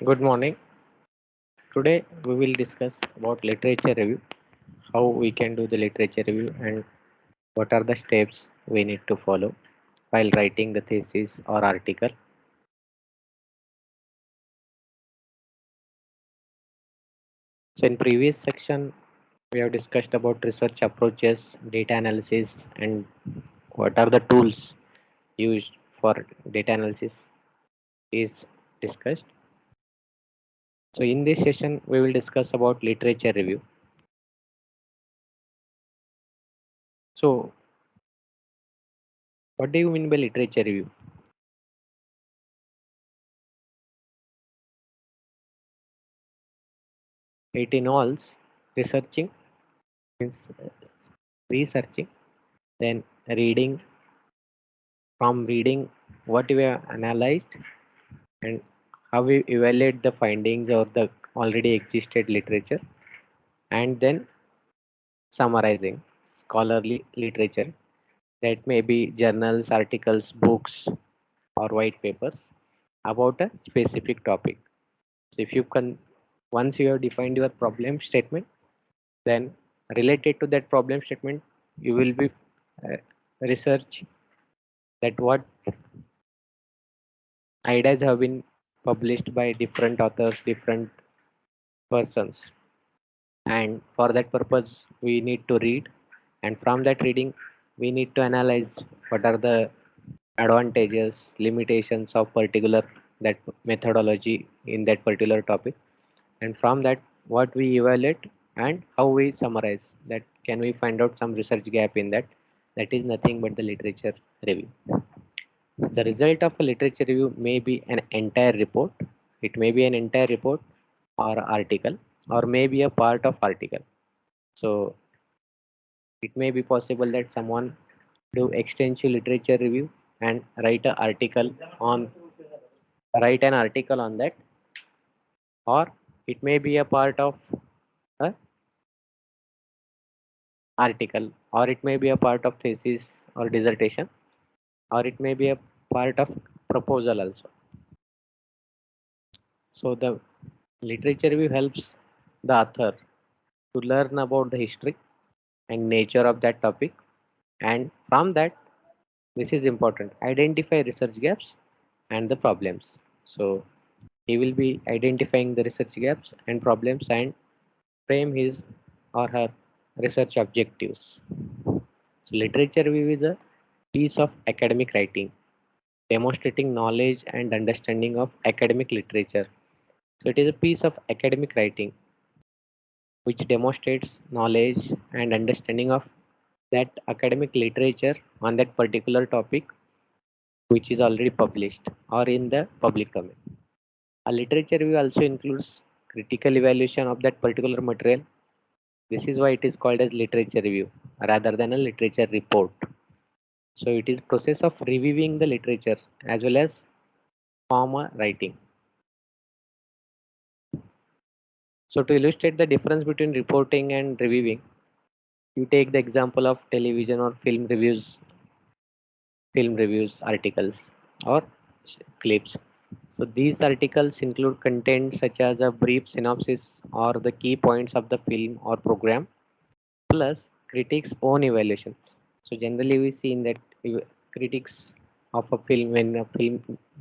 Good morning. Today we will discuss about literature review, how we can do the literature review and what are the steps we need to follow while writing the thesis or article. So in previous section we have discussed about research approaches, data analysis and what are the tools used for data analysis is discussed. So in this session we will discuss about literature review. So what do you mean by literature review? It involves researching means researching, then reading, from reading what we have analyzed and how we evaluate the findings or the already existed literature, and then summarizing scholarly literature that may be journals, articles, books, or white papers about a specific topic. So if you can, once you have defined your problem statement, then related to that problem statement, you will be uh, research that what ideas have been published by different authors, different persons, and for that purpose, we need to read, and from that reading, we need to analyze what are the advantages, limitations of particular that methodology in that particular topic, and from that, what we evaluate and how we summarize that. Can we find out some research gap in that? That is nothing but the literature review. The result of a literature review may be an entire report. It may be an entire report or article or may be a part of article. So it may be possible that someone do extensive literature review and on write an article on that, or it may be a part of a article, or it may be a part of thesis or dissertation, or it may be a part of proposal also. So the literature review helps the author to learn about the history and nature of that topic, and from that, this is important, identify research gaps and the problems. So he will be identifying the research gaps and problems and frame his or her research objectives. So literature review is a piece of academic writing demonstrating knowledge and understanding of academic literature. So it is a piece of academic writing which demonstrates knowledge and understanding of that academic literature on that particular topic which is already published or in the public domain. A literature review also includes critical evaluation of that particular material. This is why it is called as literature review rather than a literature report. So it is process of reviewing the literature as well as former writing. So to illustrate the difference between reporting and reviewing, you take the example of television or film reviews articles or clips. So these articles include content such as a brief synopsis or the key points of the film or program plus critics own evaluation. So generally we see in that critics of a film, when a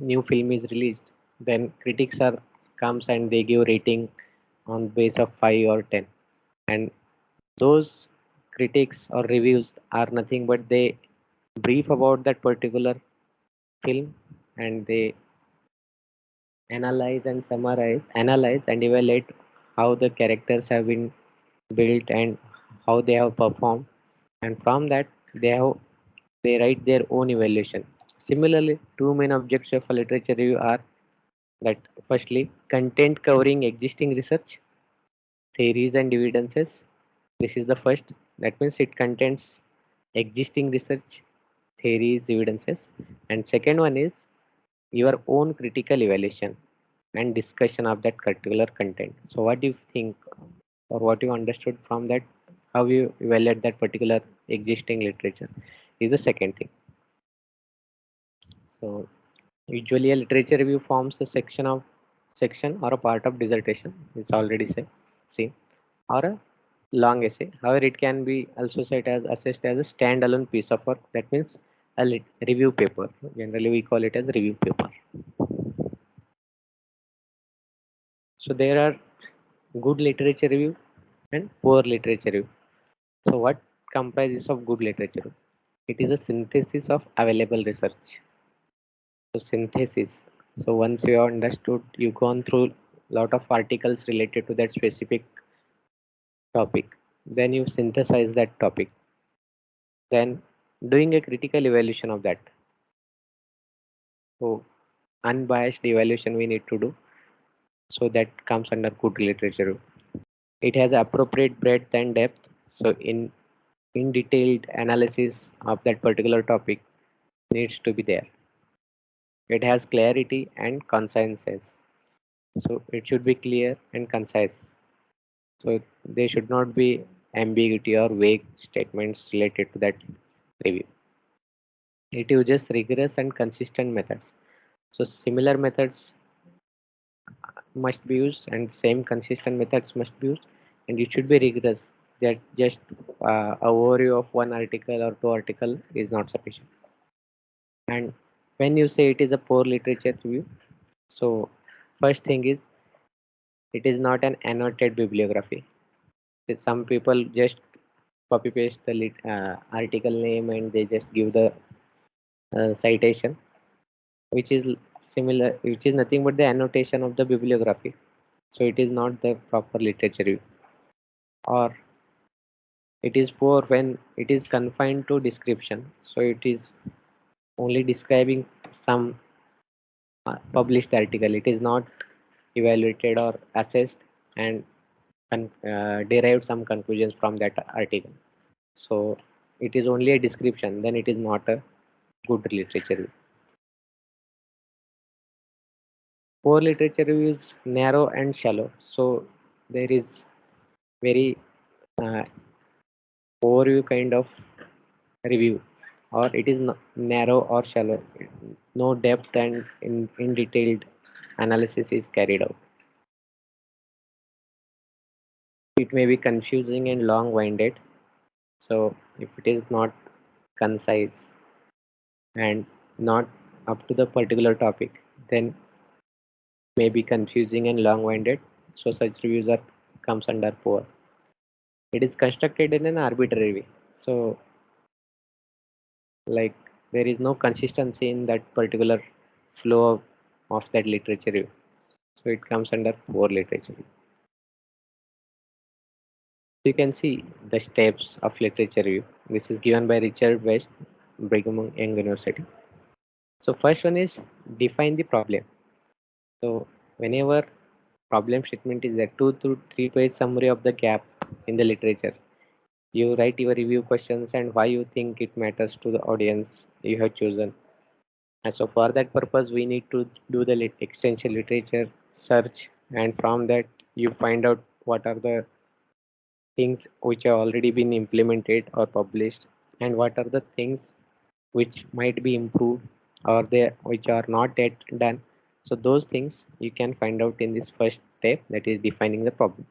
new film is released, then critics are comes and they give rating on base of 5 or 10, and those critics or reviews are nothing but they brief about that particular film, and they analyze and evaluate how the characters have been built and how they have performed, and from that they write their own evaluation. Similarly, two main objects of a literature review are that firstly, content covering existing research, theories and evidences. This is the first. That means it contains existing research, theories, evidences. And second one is your own critical evaluation and discussion of that particular content. So what do you think or what you understood from that? How you evaluate that particular existing literature is the second thing. So usually a literature review forms a section or a part of dissertation. It's already seen, or a long essay. However, it can be also set as assessed as a standalone piece of work. That means a review paper. Generally, we call it as review paper. So there are good literature review and poor literature review. So what comprises of good literature? It is a synthesis of available research. So synthesis. So once you have understood, you've gone through lot of articles related to that specific topic. Then you synthesize that topic. Then doing a critical evaluation of that. So unbiased evaluation we need to do. So that comes under good literature. It has appropriate breadth and depth. So in detailed analysis of that particular topic needs to be there. It has clarity and conciseness. So it should be clear and concise. So there should not be ambiguity or vague statements related to that review. It uses rigorous and consistent methods. So similar methods must be used and same consistent methods must be used, and it should be rigorous. That just a overview of one article or two article is not sufficient. And when you say it is a poor literature review, so first thing is it is not an annotated bibliography. Some people just copy paste the article name and they just give the citation, which is similar, which is nothing but the annotation of the bibliography. So it is not the proper literature review. Or it is poor when it is confined to description. So it is only describing some published article. It is not evaluated or assessed and derived some conclusions from that article. So it is only a description. Then it is not a good literature review. Poor literature review is narrow and shallow. So there is very uh, overview kind of review, or it is narrow or shallow. No depth and in detailed analysis is carried out. It may be confusing and long-winded. So if it is not concise and not up to the particular topic, then may be confusing and long-winded. So such reviews are comes under poor. It is constructed in an arbitrary way. So like there is no consistency in that particular flow of that literature review. So it comes under poor literature review. You can see the steps of literature review. This is given by Richard West, Brigham Young University. So first one is define the problem. So whenever problem statement is a 2 to 3 page summary of the gap in the literature, you write your review questions and why you think it matters to the audience you have chosen. And so for that purpose, we need to do the extension literature search, and from that you find out what are the things which have already been implemented or published, and what are the things which might be improved or they which are not yet done. So those things you can find out in this first step, that is defining the problem.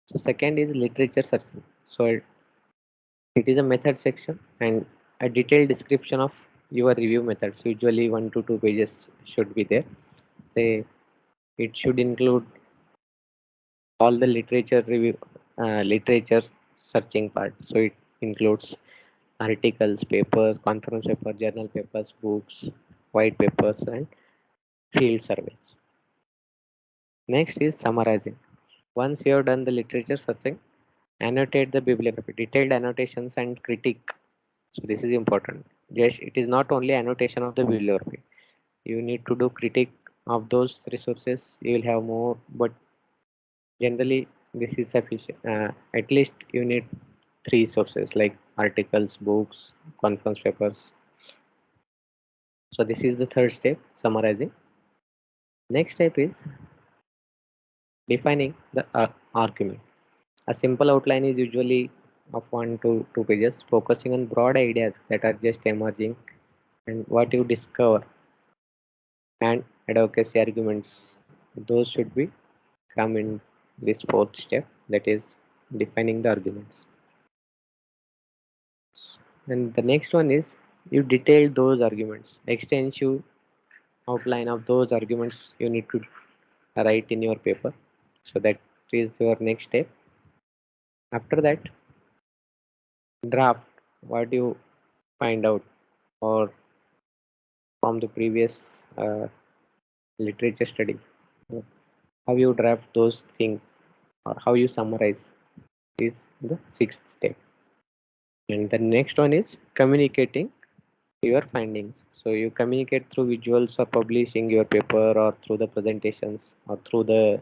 So second is literature searching. So it is a method section and a detailed description of your review methods. Usually 1 to 2 pages should be there. Say it should include all the literature review, literature searching part. So it includes articles, papers, conference papers, journal papers, books, white papers, and field surveys. Next is summarizing. Once you have done the literature searching, annotate the bibliography, detailed annotations and critique. So this is important. Yes, it is not only annotation of the bibliography. You need to do critique of those resources. You will have more, but generally this is sufficient. At least you need three sources like articles, books, conference papers. So this is the third step, summarizing. Next step is defining the argument. A simple outline is usually of 1 to 2 pages, focusing on broad ideas that are just emerging and what you discover. and advocacy arguments. Those should be come in this fourth step, that is defining the arguments. And the next one is you detail those arguments, extensive outline of those arguments you need to write in your paper. So that is your next step. After that, draft what you find out or from the previous uh, literature study, how you draft those things or how you summarize is the sixth step. And the next one is communicating your findings. So you communicate through visuals or publishing your paper or through the presentations or through the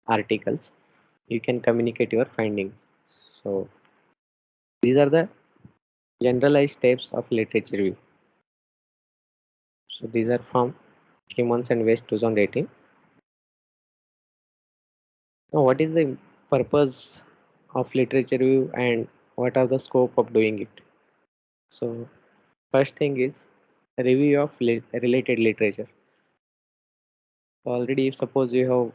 articles. You can communicate your findings. So these are the generalized steps of literature review. So these are from Humans and Waste 2018. Now, what is the purpose of literature review and what are the scope of doing it? So first thing is review of related literature. So already, if suppose you have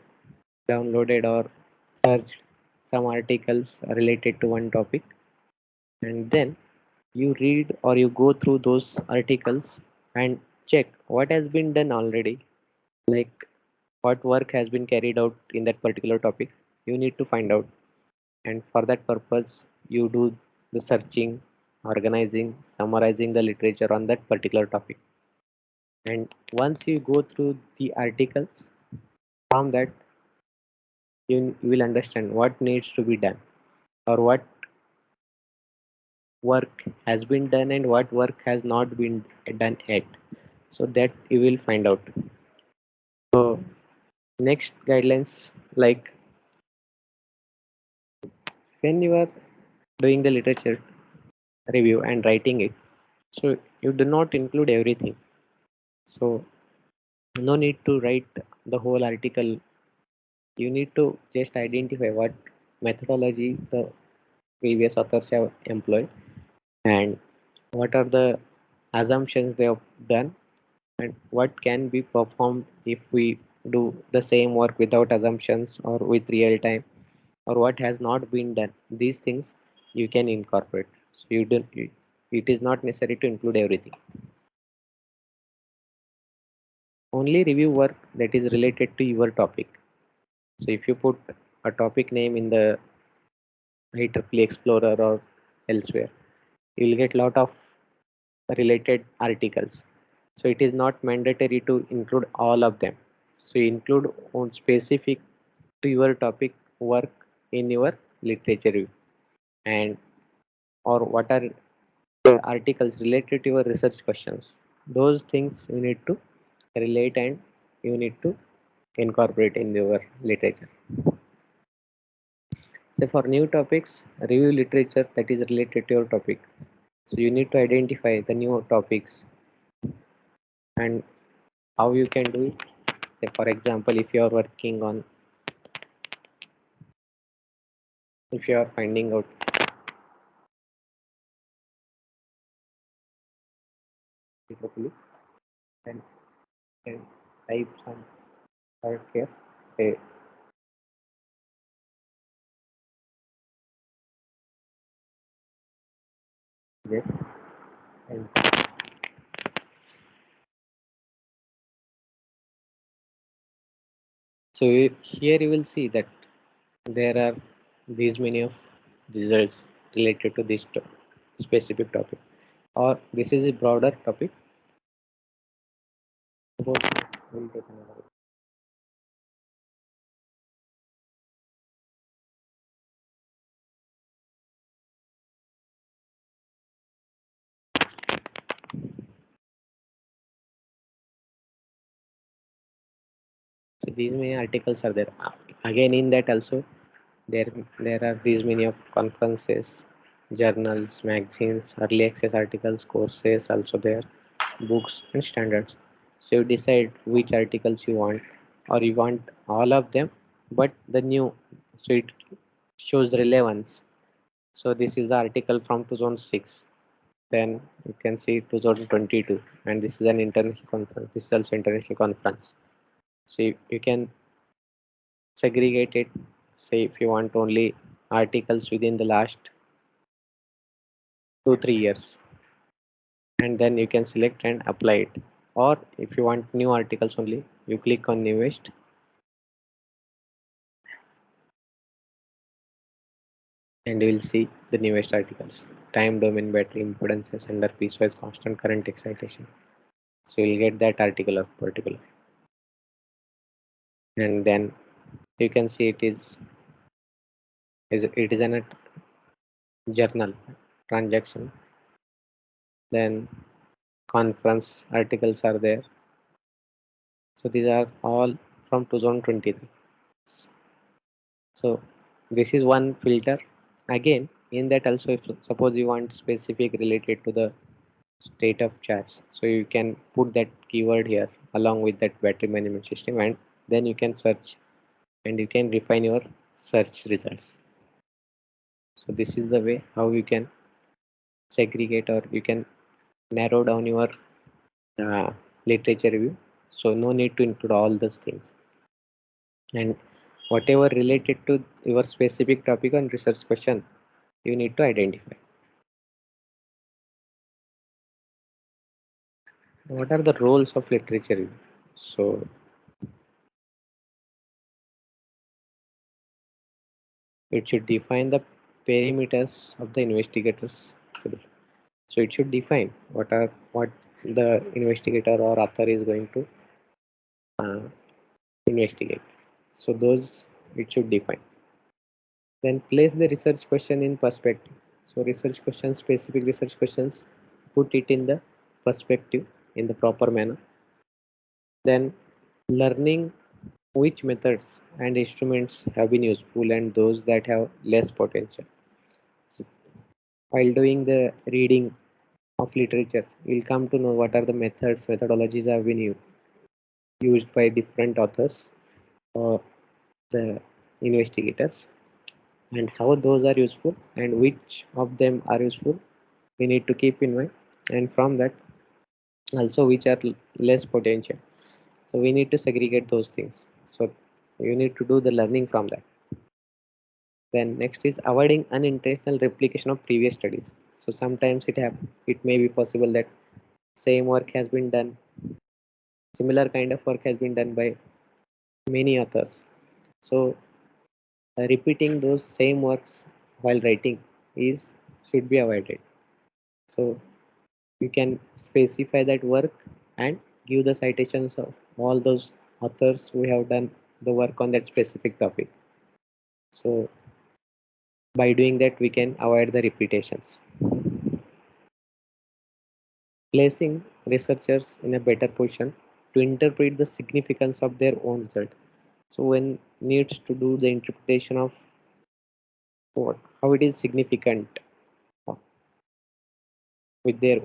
downloaded or searched some articles related to one topic, and then you read or you go through those articles and check what has been done already, like what work has been carried out in that particular topic. You need to find out, and for that purpose, you do the searching, organizing, summarizing the literature on that particular topic. And once you go through the articles, from that you will understand what needs to be done or what work has been done and what work has not been done yet, so that you will find out. So next guidelines, like when you are doing the literature review and writing it, so you do not include everything. So no need to write the whole article. You need to just identify what methodology the previous authors have employed and what are the assumptions they have done and what can be performed if we do the same work without assumptions or with real time, or what has not been done. These things you can incorporate. So you don't, it is not necessary to include everything. Only review work that is related to your topic. So if you put a topic name in the IEEE Explorer or elsewhere, you will get lot of related articles. So it is not mandatory to include all of them. So you include on specific to your topic work in your literature review, and or what are the articles related to your research questions. Those things you need to relate and you need to incorporate in your literature. So for new topics, review literature that is related to your topic. So you need to identify the new topics and how you can do it. Say for example, if you are working on, if you are finding out properly, then can type some word here. Say yes, and so here you will see that there are these many of results related to this specific topic, or this is a broader topic. Suppose we'll take another. So these many articles are there. Again, in that also there there are these many of conferences, journals, magazines, early access articles, courses also there, books and standards. So you decide which articles you want, or you want all of them, but the new, so it shows relevance. So this is the article from 2006. Then you can see 2022, and this is an international conference. This is also international conference. So you can segregate it. Say if you want only articles within the last 2 3 years, and then you can select and apply it. Or if you want new articles only, you click on newest, and you will see the newest articles. Time domain battery impedances under piecewise constant current excitation. So you'll get that article of particular, and then you can see it is in a journal transaction. Then conference articles are there. So these are all from 2023. So this is one filter. Again, in that also, if suppose you want specific related to the state of charge, so you can put that keyword here along with that battery management system, and then you can search and you can refine your search results. So this is the way how you can segregate, or you can narrow down your uh, literature review. So no need to include all those things, and whatever related to your specific topic and research question, you need to identify. What are the roles of literature review? So it should define the perimeters of the investigators. So it should define what the investigator or author is going to uh, investigate. So those it should define. Then place the research question in perspective. So research questions, specific research questions, put it in the perspective in the proper manner. Then learning which methods and instruments have been useful and those that have less potential. So while doing the reading of literature, you'll come to know what are the methodologies have been used by different authors or the investigators, and how those are useful and which of them are useful we need to keep in mind, and from that also which are less potential, so we need to segregate those things. So you need to do the learning from that. Then next is avoiding unintentional replication of previous studies. So sometimes it may be possible that same work has been done, similar kind of work has been done by many authors. So repeating those same works while writing is should be avoided. So you can specify that work and give the citations of all those authors who have done the work on that specific topic. So by doing that, we can avoid the repetitions. Placing researchers in a better position to interpret the significance of their own result. So when needs to do the interpretation of how it is significant with their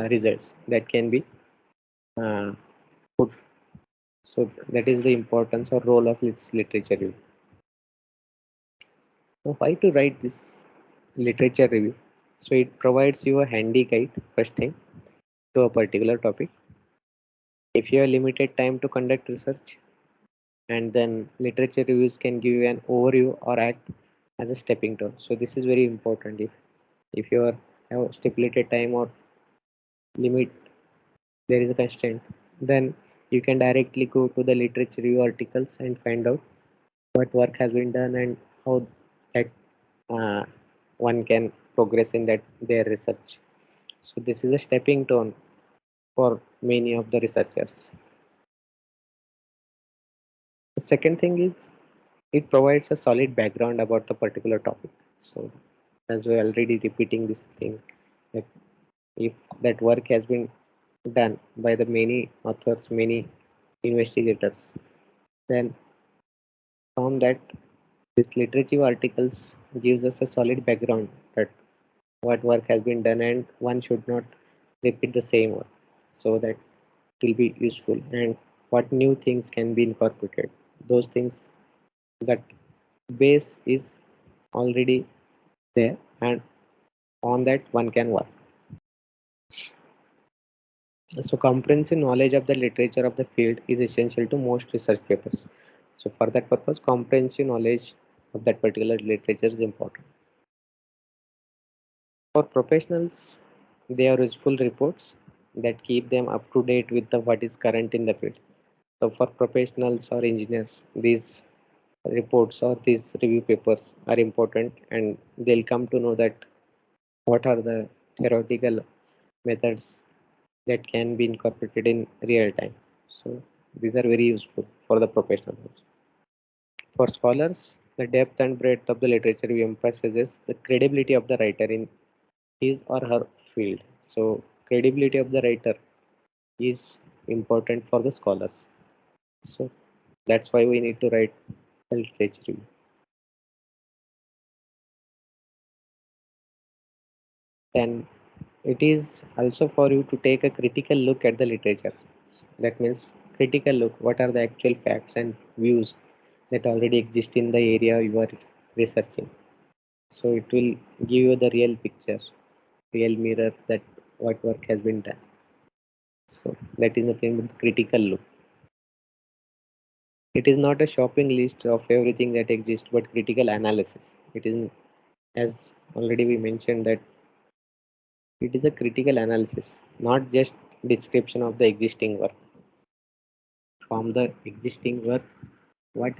results, that can be uh, put. So that is the importance or role of its literature review. Now, why to write this literature review? So it provides you a handy guide, first thing, to a particular topic. If you have limited time to conduct research, and then literature reviews can give you an overview or act as a stepping stone. So this is very important. If you have stipulated time or limit, there is a constraint, then you can directly go to the literature review articles and find out what work has been done and how that uh, one can progress in that their research. So this is a stepping stone for many of the researchers. The second thing is it provides a solid background about the particular topic. So as we're already repeating this thing, that if that work has been done by the many authors, many investigators, then from that this literature articles gives us a solid background that what work has been done, and one should not repeat the same work, so that it will be useful, and what new things can be incorporated. Those things, that base is already there, and on that one can work. So comprehensive knowledge of the literature of the field is essential to most research papers. So for that purpose, comprehensive knowledge of that particular literature is important. For professionals, they are useful reports that keep them up to date with the what is current in the field. So for professionals or engineers, these reports or these review papers are important, and they'll come to know that what are the theoretical methods that can be incorporated in real time. So these are very useful for the professionals. For scholars, the depth and breadth of the literature review emphasizes the credibility of the writer in his or her field. So credibility of the writer is important for the scholars. So that's why we need to write a literature review. Then it is also for you to take a critical look at the literature. That means critical look. What are the actual facts and views that already exist in the area you are researching? So it will give you the real picture, real mirror that what work has been done. So that is nothing but critical look. It is not a shopping list of everything that exists, but critical analysis. It is, as already we mentioned, that it is a critical analysis, not just description of the existing work. From the existing work, what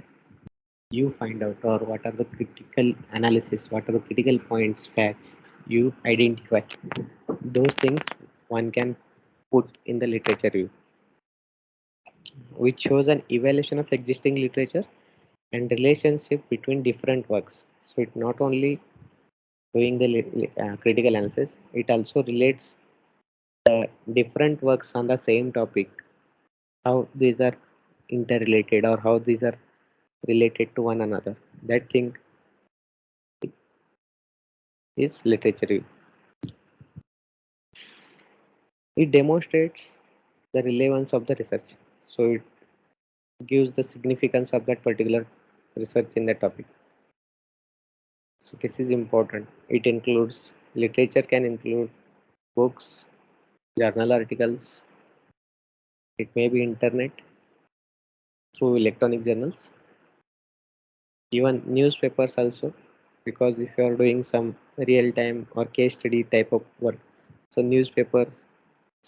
you find out, or what are the critical analysis, what are the critical points, facts you identify. Those things one can put in the literature review, which shows an evaluation of existing literature and relationship between different works. So it not only doing the critical analysis, it also relates the different works on the same topic, how these are interrelated or how these are related to one another. That thing is literature review. It demonstrates the relevance of the research. So it gives the significance of that particular research in the topic. So this is important. It includes literature can include books, journal articles, it may be internet through electronic journals, even newspapers also, because if you are doing some real time or case study type of work, so newspapers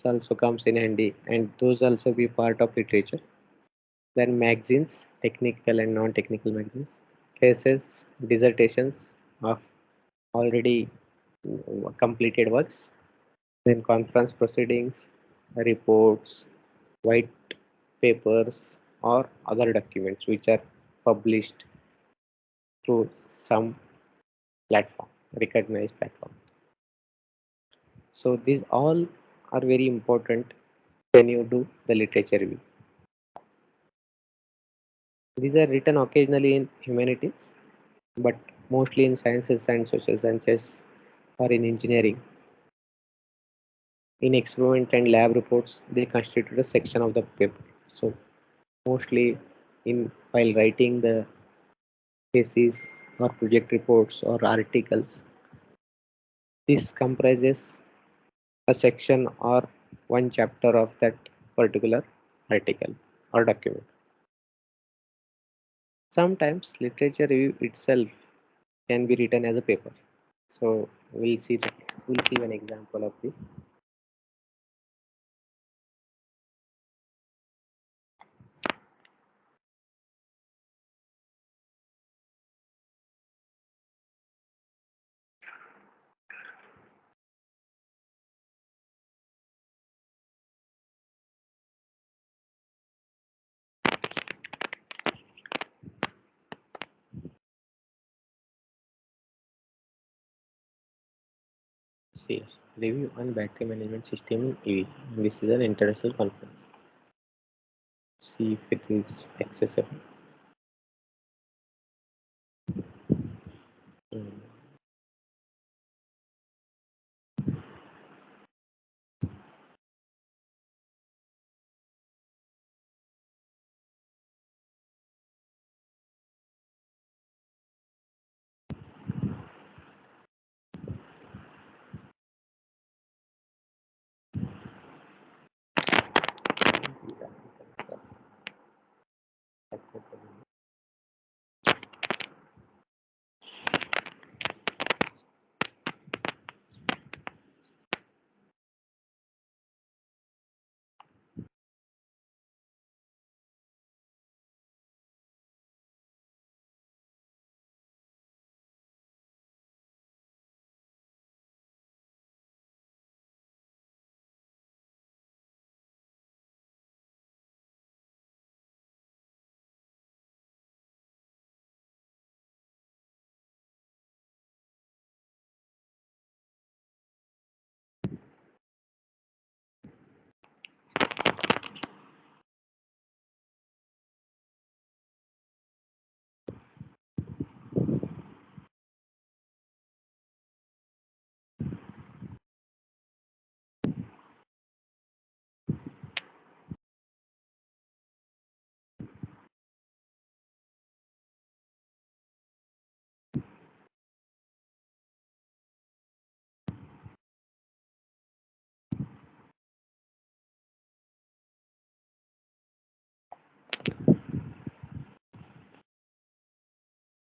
also comes in handy, and those also be part of literature. Then magazines, technical and non-technical magazines, cases, dissertations of already completed works, then conference proceedings, reports, white papers, or other documents which are published through some platform, recognized platform. So these all are very important when you do the literature review. These are written occasionally in humanities, but mostly in sciences and social sciences or in engineering. In experiment and lab reports, they constitute a section of the paper. So mostly in while writing the thesis or project reports or articles, this comprises a section or one chapter of that particular article or document. Sometimes literature review itself can be written as a paper. So we'll see an example of this. See, review on battery management system in EV. This is an international conference. See if it is accessible. Mm.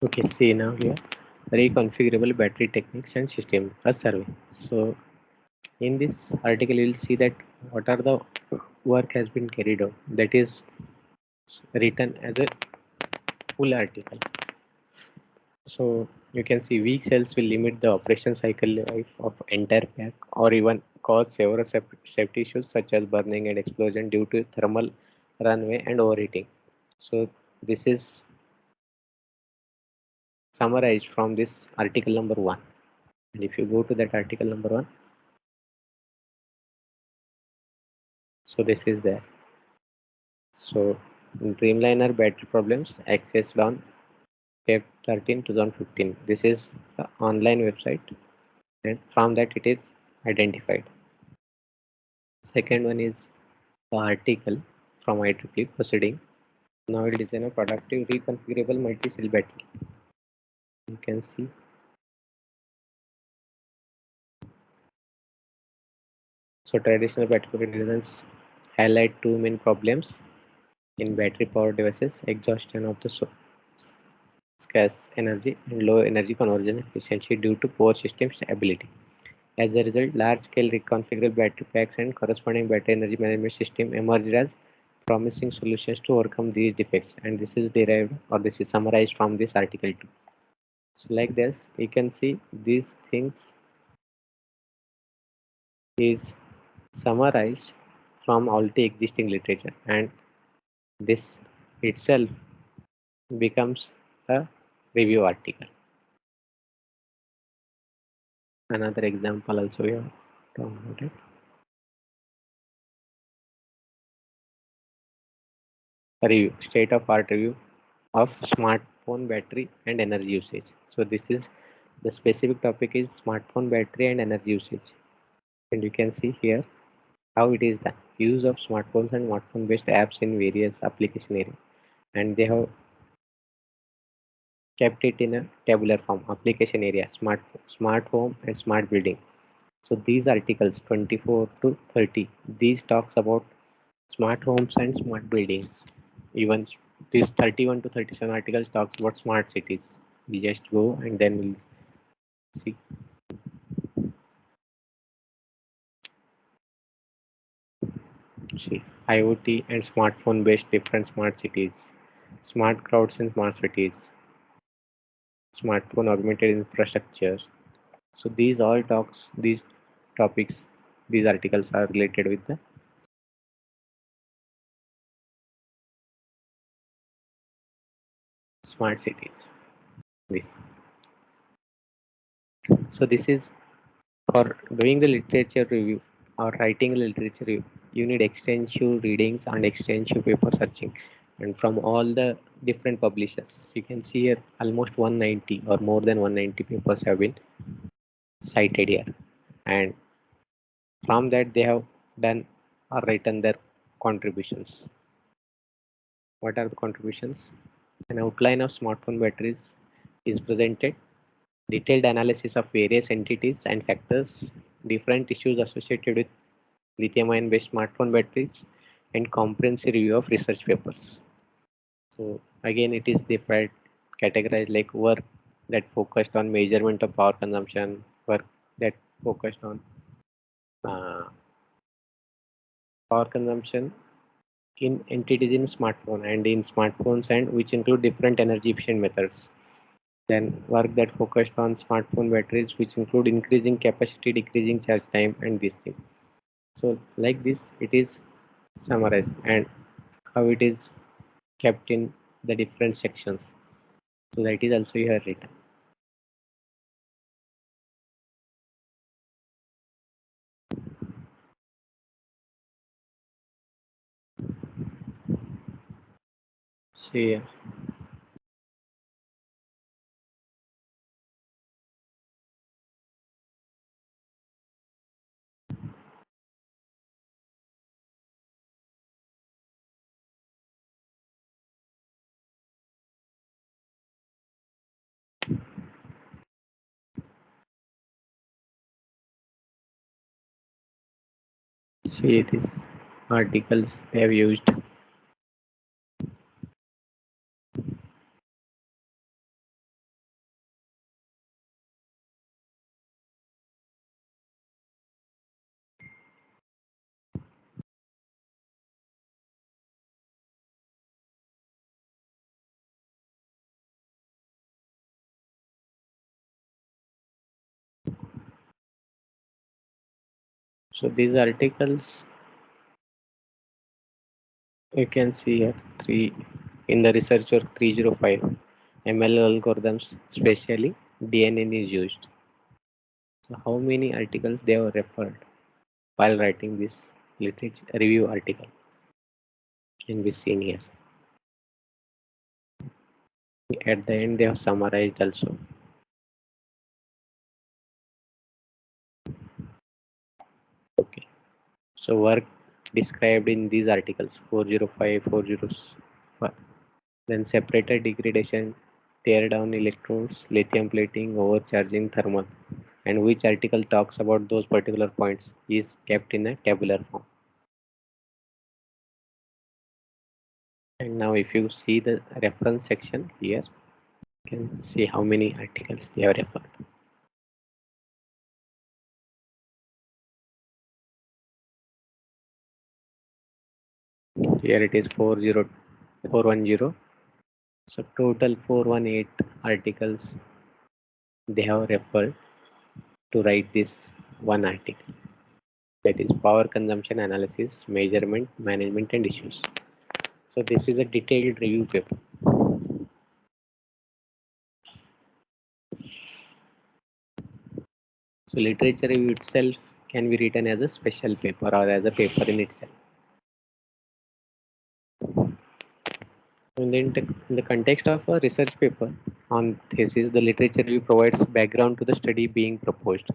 Okay, see now here reconfigurable battery techniques and system a survey. So in this article you will see that what are the work has been carried out, that is written as a full article. So you can see weak cells will limit the operation cycle life of entire pack or even cause several safety issues such as burning and explosion due to thermal runaway and overheating. So this is summarized from this article number 1. And if you go to that article number 1, so this is there. So Dreamliner battery problems accessed on Feb 13 2015. This is the online website, and from that it is identified. Second one is the article from IEEE proceeding. Now it is in a productive reconfigurable multi-cell battery. You can see. So traditional battery designs highlight two main problems in battery power devices: exhaustion of the scarce energy and low energy conversion efficiency due to poor system stability. As a result, large-scale reconfigurable battery packs and corresponding battery energy management system emerged as promising solutions to overcome these defects. And this is derived or this is summarized from this article too. So like this, you can see these things is summarized from all the existing literature, and this itself becomes a review article. Another example also we have talked about it. A review, state of art review of smartphone battery and energy usage. So this is the specific topic is smartphone battery and energy usage, and you can see here how it is done. Use of smartphones and smartphone based apps in various application areas, and they have kept it in a tabular form. Application area, smart home and smart building. So these articles 24 to 30, these talks about smart homes and smart buildings. Even this 31 to 37 articles talks about smart cities. We just go and then we'll see. See IoT and smartphone based different smart cities, smart crowds in smart cities, smartphone augmented infrastructure. So these all talks, these topics, these articles are related with the smart cities. This. So this is for doing the literature review or writing a literature review. You need extensive readings and extensive paper searching, and from all the different publishers. You can see here almost 190 or more than 190 papers have been cited here, and from that they have done or written their contributions. What are the contributions? An outline of smartphone batteries is presented, detailed analysis of various entities and factors, different issues associated with lithium ion based smartphone batteries, and comprehensive review of research papers. So again, it is different categorized like work that focused on measurement of power consumption, work that focused on uh, power consumption in entities in smartphone and in smartphones and which include different energy efficient methods. Then work that focused on smartphone batteries which include increasing capacity, decreasing charge time and these things. So like this it is summarized and how it is kept in the different sections. So that is also here written. So yeah. See these articles they have used. So these articles you can see here three in the research work 305 ML algorithms, especially DNA is used. So how many articles they have referred while writing this literature review article can be seen here. At the end they have summarized also. Okay. So work described in these articles 405, 405. Then separated degradation, tear down electrodes, lithium plating, overcharging thermal, and which article talks about those particular points is kept in a tabular form. And now if you see the reference section here, you can see how many articles they have referred. Here it is 40410. So total 418 articles they have referred to write this one article. That is power consumption analysis, measurement, management and issues. So this is a detailed review paper. So literature review itself can be written as a special paper or as a paper in itself. And in the context of a research paper on thesis, the literature review provides background to the study being proposed.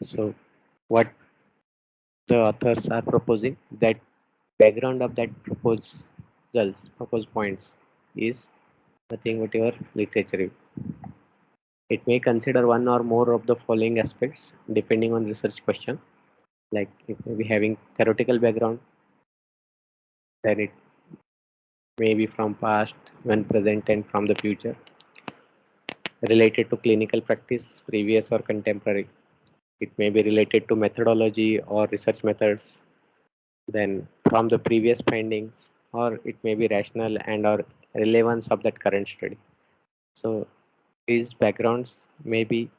So what the authors are proposing, that background of that proposed points is nothing but your literature review. It may consider one or more of the following aspects depending on research question. Like it may be having theoretical background, then it may be from past, when present, and from the future, related to clinical practice, previous or contemporary. It may be related to methodology or research methods, then from the previous findings, or it may be rational and or relevance of that current study. So these backgrounds may be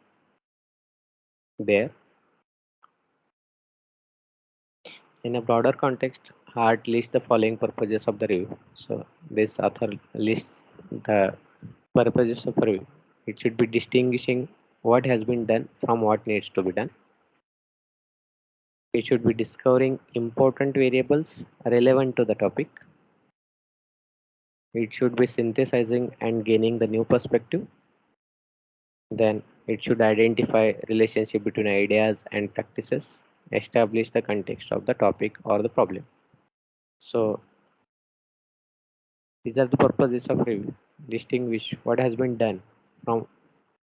there. In a broader context, Hart lists the following purposes of the review. So this author lists the purposes of review. It should be distinguishing what has been done from what needs to be done. It should be discovering important variables relevant to the topic. It should be synthesizing and gaining the new perspective. Then it should identify relationship between ideas and practices, establish the context of the topic or the problem. So these are the purposes of review. Distinguish what has been done from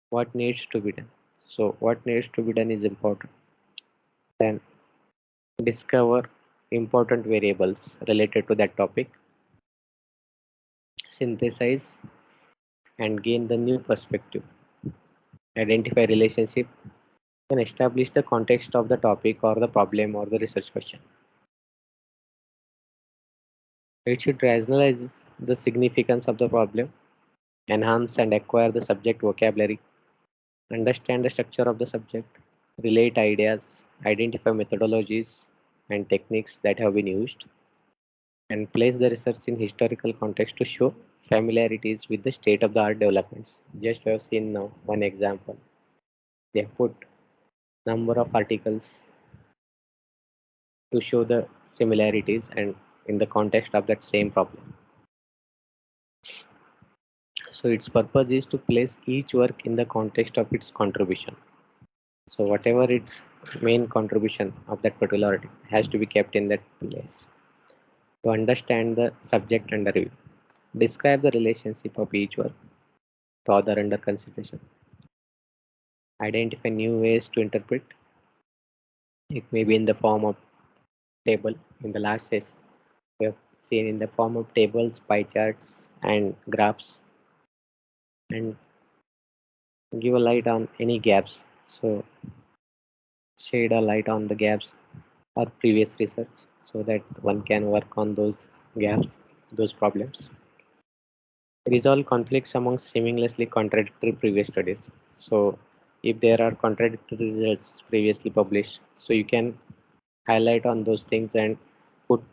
what needs to be done. So what needs to be done is important. Then discover important variables related to that topic. synthesize and gain the new perspective, identify relationship, and establish the context of the topic or the problem or the research question. It should rationalize the significance of the problem, enhance and acquire the subject vocabulary, understand the structure of the subject, relate ideas, identify methodologies and techniques that have been used, and place the research in historical context to show familiarities with the state of the art developments. Just we have seen now one example. They have put number of articles to show the similarities and in the context of that same problem. So its purpose is to place each work in the context of its contribution. So whatever its main contribution of that particular article has to be kept in that place. To understand the subject under review, describe the relationship of each work to other under consideration, identify new ways to interpret. It may be in the form of table. In the last session, we have seen in the form of tables, pie charts, and graphs, and give a light on any gaps. So shed a light on the gaps or previous research so that one can work on those gaps, those problems. Resolve conflicts among seemingly contradictory previous studies. So if there are contradictory results previously published, so you can highlight on those things and put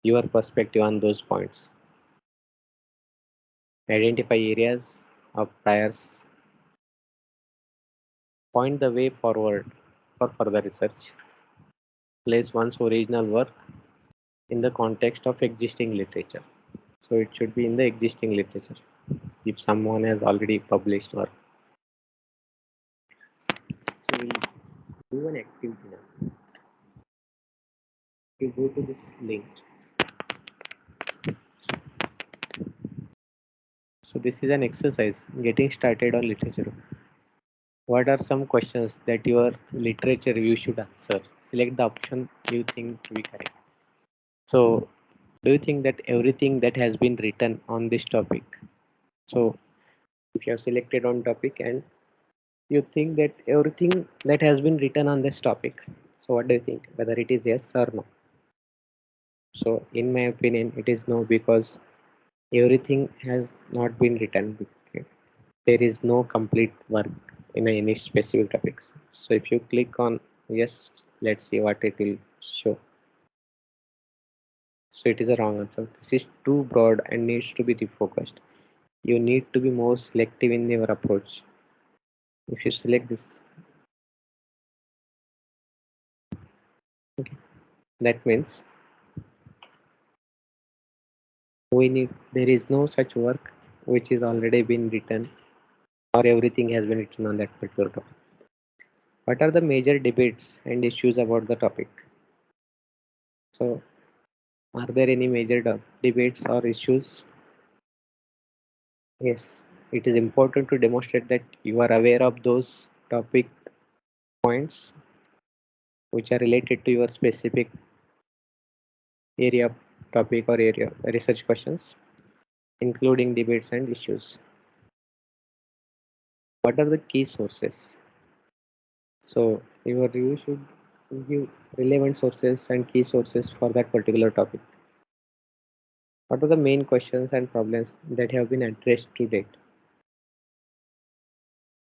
your perspective on those points. Identify areas of priors, point the way forward for further research, place one's original work in the context of existing literature. So it should be in the existing literature. If someone has already published work, so we'll do an activity now. You go to this link. So this is an exercise getting started on literature. What are some questions that your literature review should answer? Select the option you think to be correct. So do you think that everything that has been written on this topic? So if you have selected on topic and you think that everything that has been written on this topic, so what do you think? Whether it is yes or no? So in my opinion, it is no because everything has not been written. Okay? There is no complete work in any specific topics. So if you click on yes, let's see what it will show. So it is a wrong answer. This is too broad and needs to be refocused. You need to be more selective in your approach. If you select this, okay, that means we need there is no such work which is already been written or everything has been written on that particular topic. What are the major debates and issues about the topic? So are there any major debates or issues? Yes, it is important to demonstrate that you are aware of those topic points which are related to your specific area of topic or area research questions, including debates and issues. What are the key sources? So your review should give relevant sources and key sources for that particular topic. What are the main questions and problems that have been addressed to date?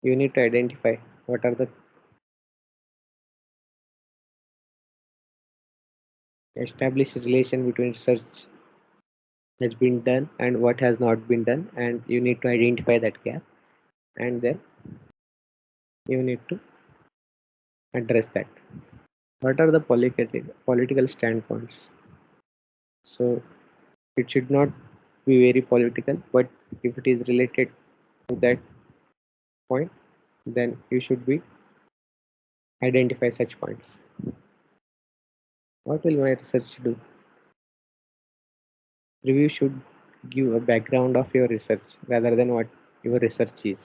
You need to identify what are the established relation between research has been done and what has not been done, and you need to identify that gap, and then you need to address that. What are the political standpoints? So it should not be very political, but if it is related to that point, then you should be identify such points. What will my research do? Review should give a background of your research rather than what your research is.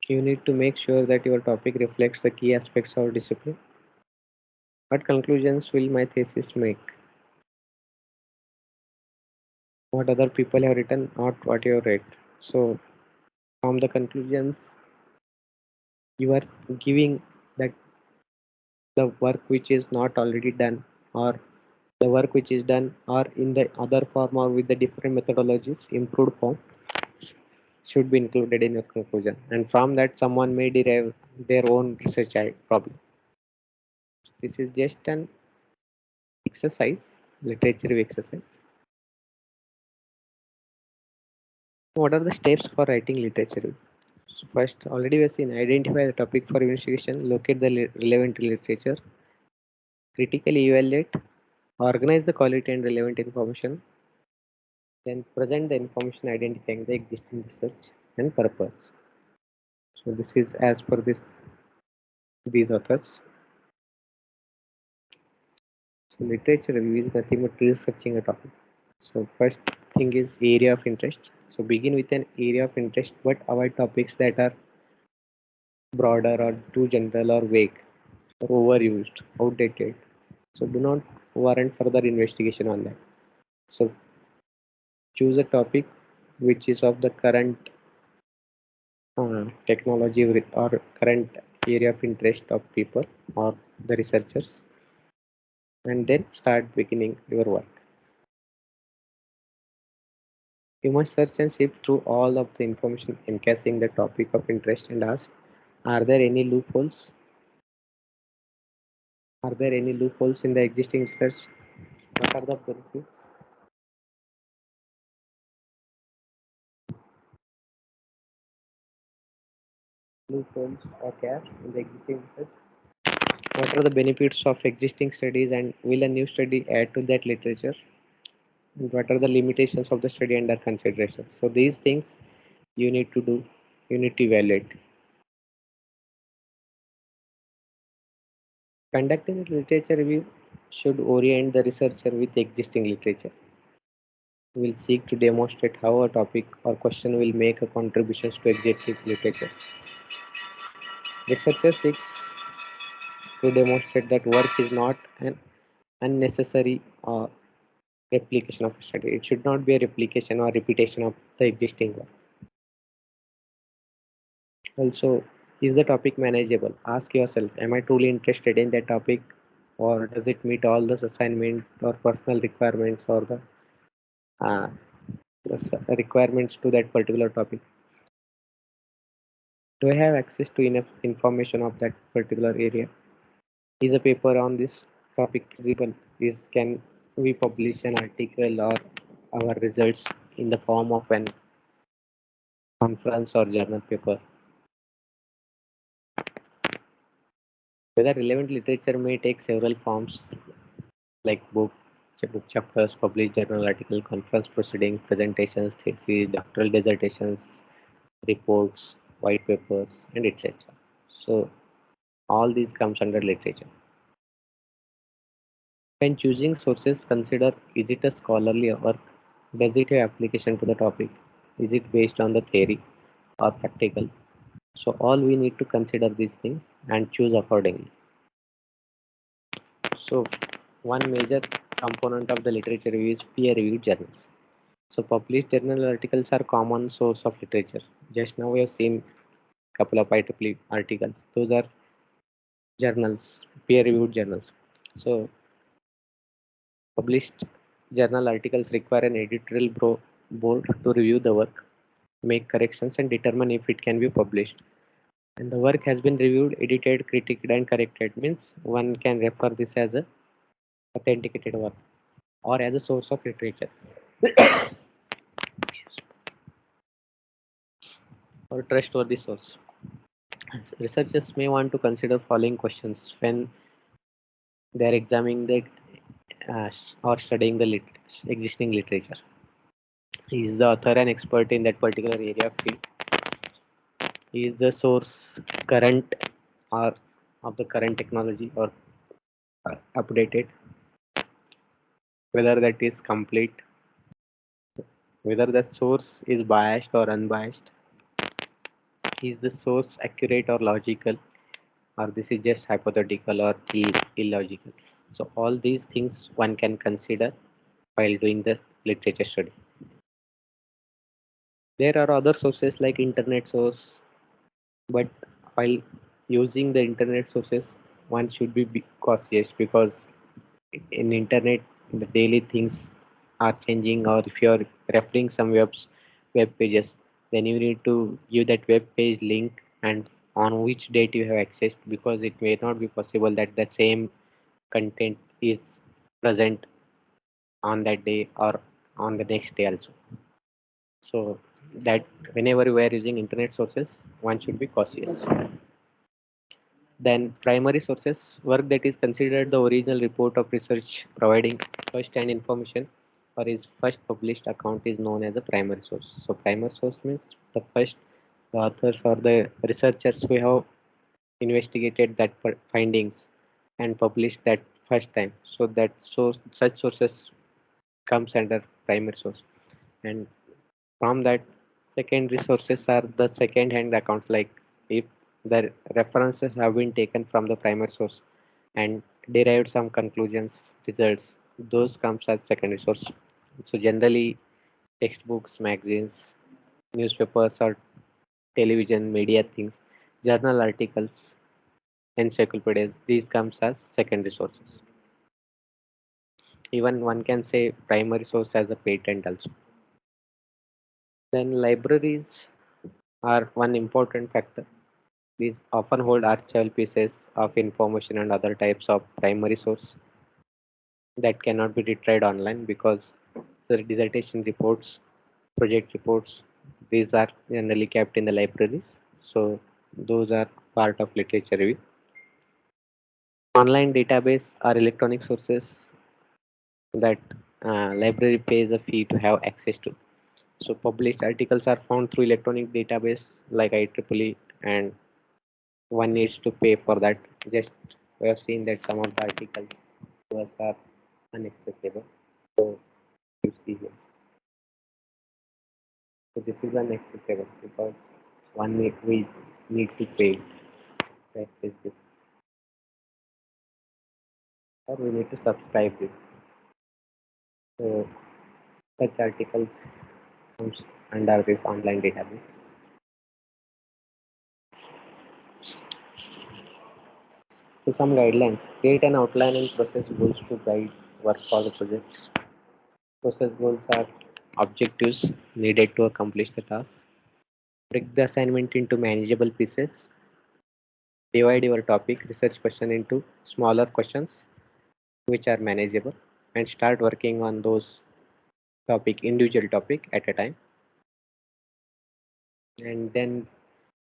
You need to make sure that your topic reflects the key aspects of discipline. What conclusions will my thesis make? What other people have written, not what you have read. So, from the conclusions, you are giving that the work which is not already done, or the work which is done, or in the other form or with the different methodologies, improved form, should be included in your conclusion. And from that, someone may derive their own research problem. This is just an exercise, literature exercise. What are the steps for writing literature? So first, already we have seen identify the topic for investigation, locate the relevant literature, critically evaluate, organize the quality and relevant information, then present the information identifying the existing research and purpose. So this is as per these authors. So literature review is nothing but researching a topic. So first thing is area of interest. So begin with an area of interest, but avoid topics that are broader or too general or vague or overused, outdated. So do not warrant further investigation on that. So choose a topic which is of the current technology or current area of interest of people or the researchers, and then start beginning your work. You must search and sift through all of the information encasing the topic of interest and ask, are there any loopholes? Are there any loopholes in the existing research? What are the benefits? Loopholes or gaps in the existing research? What are the benefits of existing studies and will a new study add to that literature? And what are the limitations of the study under consideration? So these things you need to do, you need to evaluate. Conducting a literature review should orient the researcher with existing literature. Will seek to demonstrate how a topic or question will make a contribution to existing literature. Researcher seeks to demonstrate that work is not an unnecessary replication of a study. It should not be a replication or repetition of the existing work. Also, is the topic manageable? Ask yourself, am I truly interested in that topic, or does it meet all the assignment or personal requirements or uh, the requirements to that particular topic? Do I have access to enough information of that particular area? Is a paper on this topic feasible? Can we publish an article or our results in the form of an conference or journal paper? Whether relevant literature may take several forms like book chapters, published journal article, conference proceeding, presentations, theses, doctoral dissertations, reports, white papers, and etc. So all these comes under literature. When choosing sources, consider, is it a scholarly work? Does it have application to the topic? Is it based on the theory or practical? So all we need to consider these things and choose accordingly. So one major component of the literature review is peer-reviewed journals. So published journal articles are common source of literature. Just now we have seen couple of IEEE articles. Those are journals, peer-reviewed journals. So published journal articles require an editorial board to review the work, make corrections, and determine if it can be published. And the work has been reviewed, edited, critiqued, and corrected. Means one can refer this as a authenticated work or as a source of literature or trustworthy source. Researchers may want to consider following questions when they are examining the or studying the existing literature. Is the author an expert in that particular area of field? Is the source current or of the current technology or updated? Whether that is complete, whether that source is biased or unbiased, is the source accurate or logical, or this is just hypothetical or illogical. So all these things one can consider while doing the literature study. There are other sources like internet source, but while using the internet sources, one should be cautious because in internet the daily things are changing, or if you are referring some web pages, then you need to give that web page link and on which date you have accessed, because it may not be possible that the same content is present on that day or on the next day also. So that whenever we are using internet sources, one should be cautious. Then primary sources, work that is considered the original report of research providing first-hand information or is first published account is known as a primary source. So primary source means the authors or the researchers who have investigated that findings and published that first time. So that source, such sources comes under primary source. And from that, secondary sources are the second hand accounts, like if the references have been taken from the primary source and derived some conclusions, results, those comes as secondary source. So generally textbooks, magazines, newspapers or television media things, journal articles, encyclopedias, these comes as secondary sources. Even one can say primary source as a patent also. Then libraries are one important factor. These often hold archival pieces of information and other types of primary source that cannot be retried online, because the dissertation reports, project reports, these are generally kept in the libraries. So those are part of literature review. Online database are electronic sources that library pays a fee to have access to. So published articles are found through electronic database like IEEE, and one needs to pay for that. Just we have seen that some of the articles was are unaccessible. So you see here. So this is unaccessible because we need to pay to access this, or we need to subscribe this. So such articles comes under this online database. So some guidelines: create an outline and process goals to guide work for the project. Process goals are objectives needed to accomplish the task. Break the assignment into manageable pieces. Divide your topic research question into smaller questions which are manageable, and start working on those individual topic at a time. And then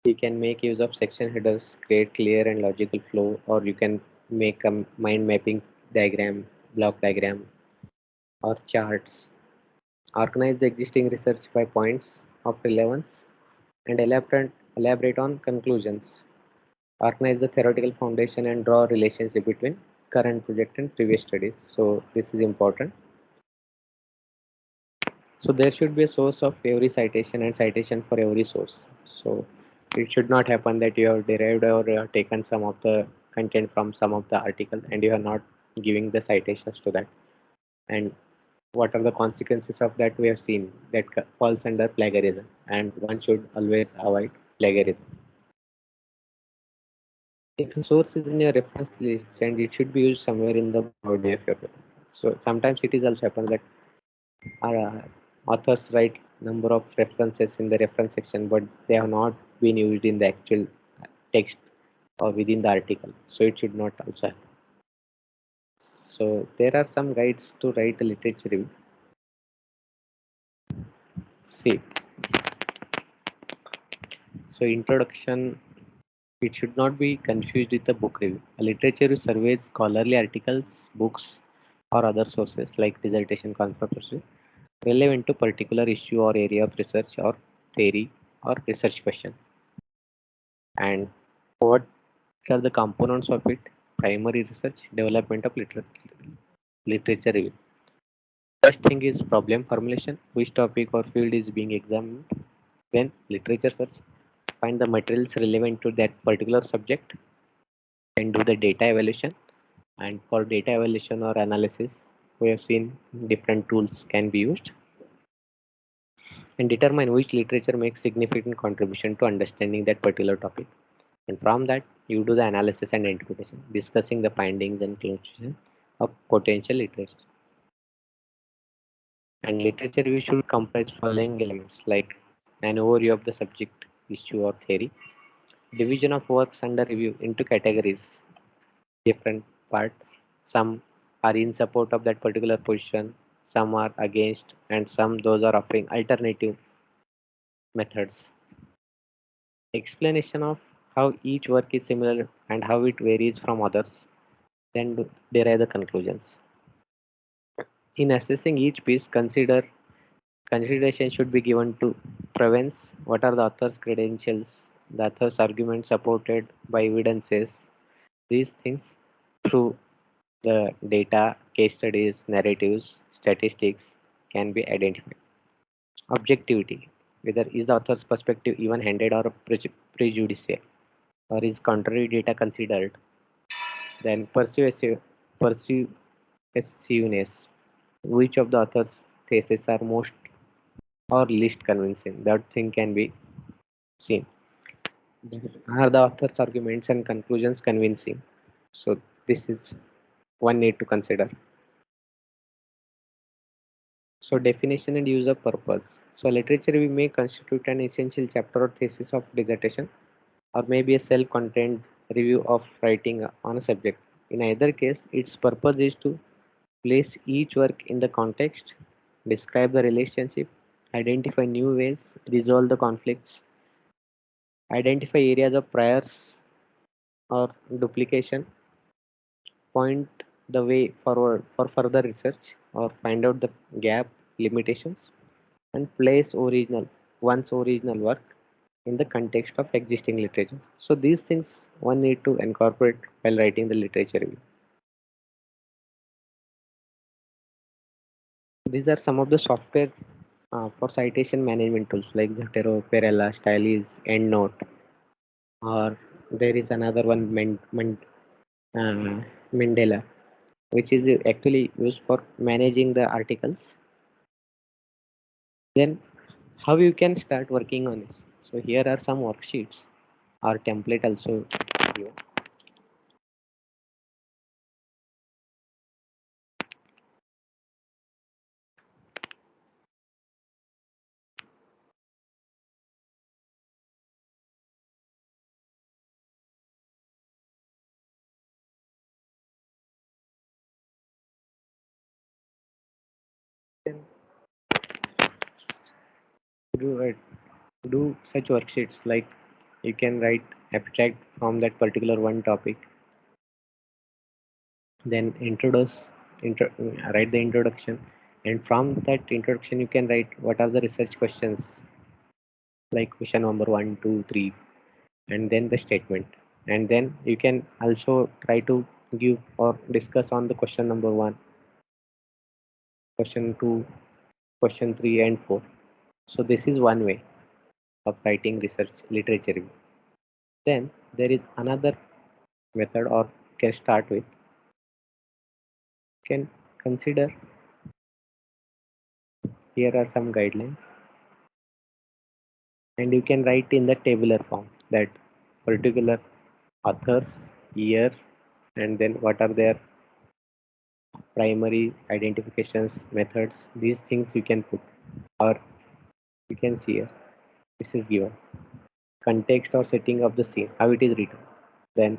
you can make use of section headers, create clear and logical flow, or you can make a mind mapping diagram, block diagram, or charts. Organize the existing research by points of relevance and elaborate on conclusions. Organize the theoretical foundation and draw a relationship between current project and previous studies. So this is important. So there should be a source of every citation and citation for every source. So it should not happen that you have derived or taken some of the content from some of the article and you are not giving the citations to that. And what are the consequences of that? We have seen that falls under plagiarism, and one should always avoid plagiarism. If a source is in your reference list, and it should be used somewhere in the body of your paper. So sometimes it is also happen that uh, authors write number of references in the reference section, but they have not been used in the actual text or within the article. So it should not also happen. So there are some guides to write a literature review. See, so introduction, it should not be confused with a book review. A literature review surveys scholarly articles, books, or other sources like dissertation, conference relevant to particular issue or area of research or theory or research question. And what are the components of it? Primary research, development of literature review. First thing is problem formulation, which topic or field is being examined. Then literature search, find the materials relevant to that particular subject. Then do the data evaluation. And for data evaluation or analysis, we have seen different tools can be used, and determine which literature makes significant contribution to understanding that particular topic. And from that, you do the analysis and interpretation, discussing the findings and conclusion of potential literature. And literature review should comprise following elements like an overview of the subject, issue, or theory, division of works under review into categories, different parts. Some are in support of that particular position, some are against, and some those are offering alternative methods. Explanation of how each work is similar and how it varies from others, then derive the conclusions. In assessing each piece, consideration should be given to provenance, what are the author's credentials, the author's arguments supported by evidences, these things through the data, case studies, narratives, statistics can be identified. Objectivity, whether is the author's perspective even handed or prejudicial, or is contrary data considered. Then persuasiveness, which of the author's theses are most or least convincing. That thing can be seen. Are the author's arguments and conclusions convincing? So this is one need to consider. So definition and use of purpose. So literature we may constitute an essential chapter or thesis of dissertation, or maybe a self-contained review of writing on a subject. In either case, its purpose is to place each work in the context, describe the relationship, identify new ways, resolve the conflicts, identify areas of priors or duplication, point the way forward for further research, or find out the gap, limitations, and place one's original work in the context of existing literature. So these things one need to incorporate while writing the literature review. These are some of the software for citation management tools like Zotero, Perella, Stylis, EndNote, or there is another one, Mendela, which is actually used for managing the articles. Then how you can start working on this? So here are some worksheets or template also here. Then do do such worksheets like you can write abstract from that particular one topic, then write the introduction, and from that introduction you can write what are the research questions, like question number 1, 2, 3, and then the statement, and then you can also try to give or discuss on the question number 1, question 2, question 3, and 4. So this is one way of writing research literature review. Then there is another method, or can start with, can consider, here are some guidelines, and you can write in the tabular form that particular authors, year, and then what are their primary identifications, methods, these things you can put, or you can see here, this is given context or setting of the scene, how it is written. Then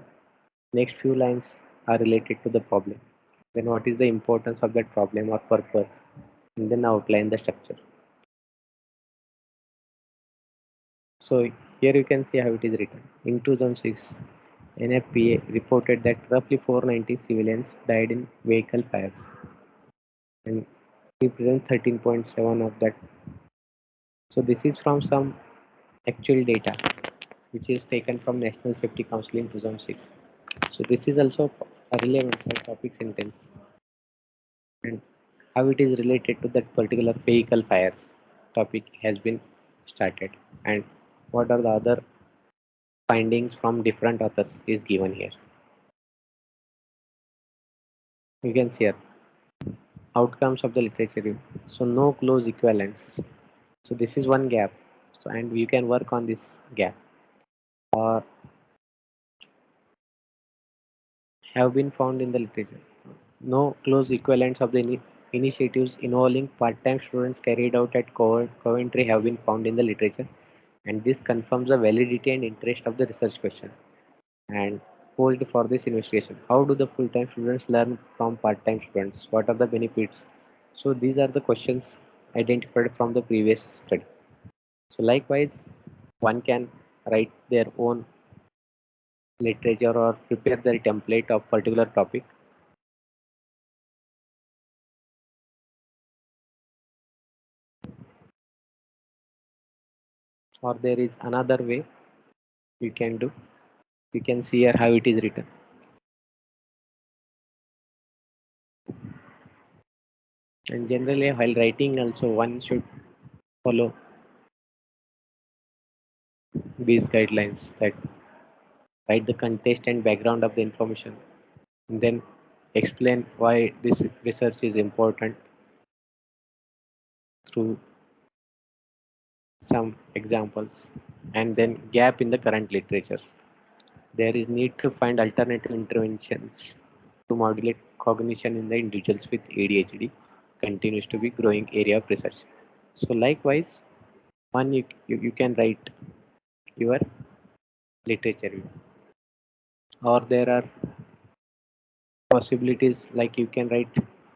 next few lines are related to the problem, then what is the importance of that problem or purpose, and then outline the structure. So here you can see how it is written. In 2006, NFPA reported that roughly 490 civilians died in vehicle fires, and represents 13.7 of that. So this is from some actual data which is taken from National Safety Council in 2006. So this is also a relevance of topic sentence and how it is related to that particular vehicle fires topic has been started, and what are the other findings from different authors is given here. You can see here outcomes of the literature review. So no close equivalents. So this is one gap. So and you can work on this gap. Or have been found in the literature. No close equivalents of the initiatives involving part-time students carried out at Coventry have been found in the literature, and this confirms the validity and interest of the research question and posed for this investigation. How do the full-time students learn from part-time students? What are the benefits? So these are the questions identified from the previous study. So likewise, one can write their own literature or prepare their template of particular topic, or there is another way you can do. You can see here how it is written. And generally, while writing, also one should follow these guidelines that write the context and background of the information, and then explain why this research is important through some examples, and then gap in the current literatures. There is need to find alternative interventions to modulate cognition in the individuals with ADHD continues to be growing area of research. So likewise, one you can write your literature review. Or there are possibilities like you can write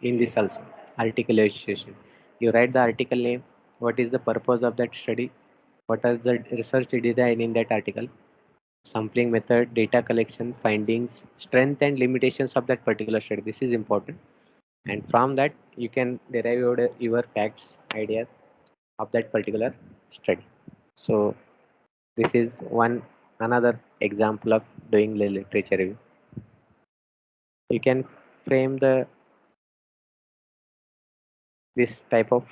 in this also article illustration. You write the article name, what is the purpose of that study, what are the research design in that article, sampling method, data collection, findings, strength and limitations of that particular study. This is important, and from that you can derive your facts, ideas of that particular study. So this is one another example of doing the literature review. You can frame the this type of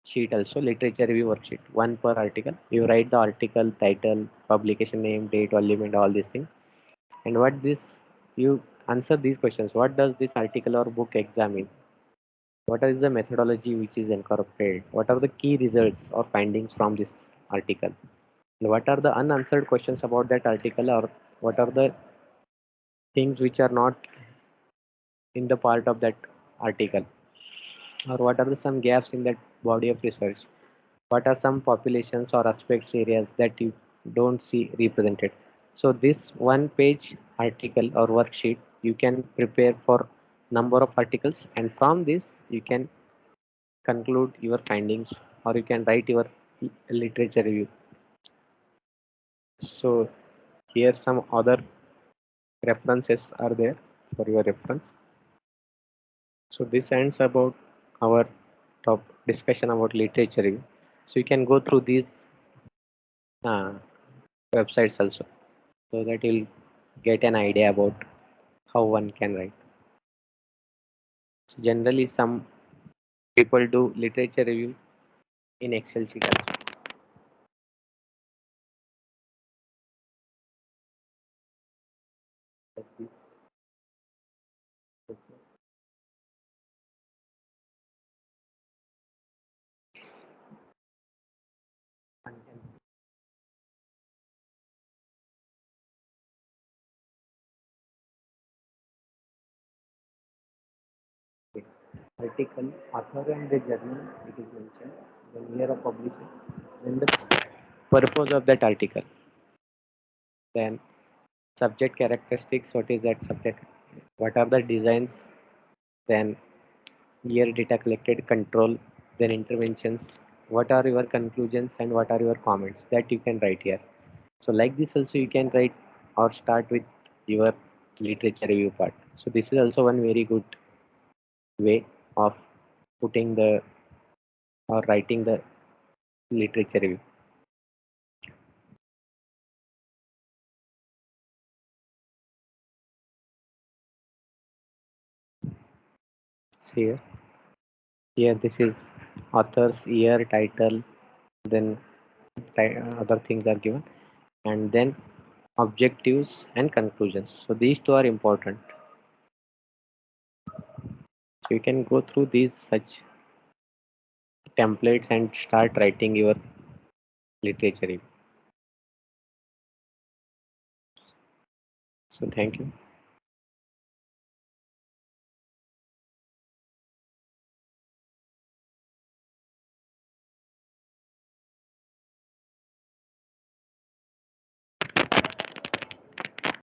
sheet also, literature review worksheet, one per article. You write the article title, publication name, date, volume, and all these things. And what this you answer these questions: what does this article or book examine? What is the methodology which is incorporated? What are the key results or findings from this article? And what are the unanswered questions about that article, or what are the things which are not in the part of that article, or what are the some gaps in that body of research? What are some populations or aspects areas that you don't see represented? So this one page article or worksheet you can prepare for number of articles, and from this you can conclude your findings, or you can write your literature review. So here some other references are there for your reference. So this ends about our top discussion about literature review. So you can go through these uh, websites also, so that you'll get an idea about how one can write. So generally, some people do literature review in Excel sheet also. Like this. And then article, author and the journal, it is mentioned, then year of publishing, then the purpose of that article, then subject characteristics, what is that subject, what are the designs, then year data collected, control, then interventions, what are your conclusions and what are your comments, that you can write here. So like this also you can write or start with your literature review part. So this is also one very good way of putting the or writing the literature review. See here this is author's year, title, then other things are given, and then objectives and conclusions. So these two are important. So you can go through these such templates and start writing your literature. So thank you.